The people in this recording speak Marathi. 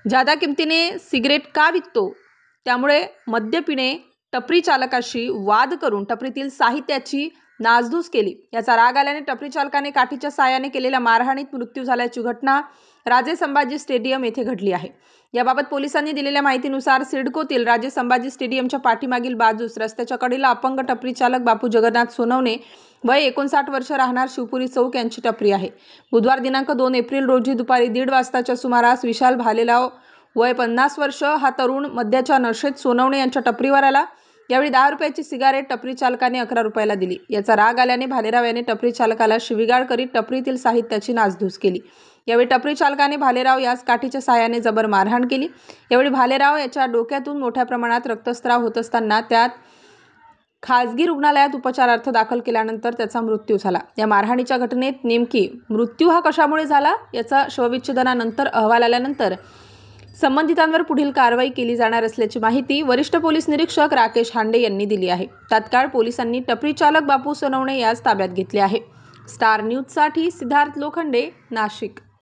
जादा किमतीने सिगरेट का विकतो, त्यामुळे मद्य पिणे टपरी चालकाशी वाद करून टपरीतील साहित्याची नासधूस केली। याचा राग आल्याने टपरी चालकाने काठीच्या साहाय्याने केलेल्या मारहाणीत मृत्यू झाल्याची घटना राजे संभाजी स्टेडियम येथे घडली आहे। याबाबत पोलिसांनी दिलेल्या माहितीनुसार सिडकोतील राजे संभाजी स्टेडियमच्या पाठीमागील बाजूस रस्त्याच्या कडेला अपंग टपरी चालक बापू जगन्नाथ सोनवणे वय 59 वर्ष राहणार शिवपुरी चौक यांची टपरी आहे। बुधवार दिनांक 2 एप्रिल रोजी दुपारी 1:30 वाजताच्या सुमारास विशाल भालेराव वय 50 वर्ष हा तरुण मद्याच्या नशेत सोनवणे यांच्या टपरीवर आला। यावेळी 10 रुपयाची सिगारेट टपरी चालकाने 11 रुपयाला दिली। याचा राग आल्याने भालेराव याने टपरी चालकाला शिवीगाळ करीत टपरीतील साहित्याची नासधूस केली। यावेळी टपरी चालकाने भालेराव यास काठीच्या साहाय्याने जबर मारहाण केली। यावेळी भालेराव याच्या डोक्यातून मोठ्या प्रमाणात रक्तस्राव होत असताना त्यात खासगी रुग्णालयात उपचारार्थ दाखल केल्यानंतर त्याचा मृत्यू झाला। या मारहाणीच्या घटनेत नेमकी मृत्यू हा कशामुळे झाला याचा शवविच्छेदनानंतर अहवाल आल्यानंतर संबंधितांवर पुढील कारवाई केली जाणार असल्याची माहिती वरिष्ठ पोलीस निरीक्षक राकेश हांडे यांनी दिली आहे। तात्काळ पोलिसांनी टपरी चालक बापू सोनवणे यास ताब्यात घेतले आहे। स्टार न्यूजसाठी सिद्धार्थ लोखंडे, नाशिक।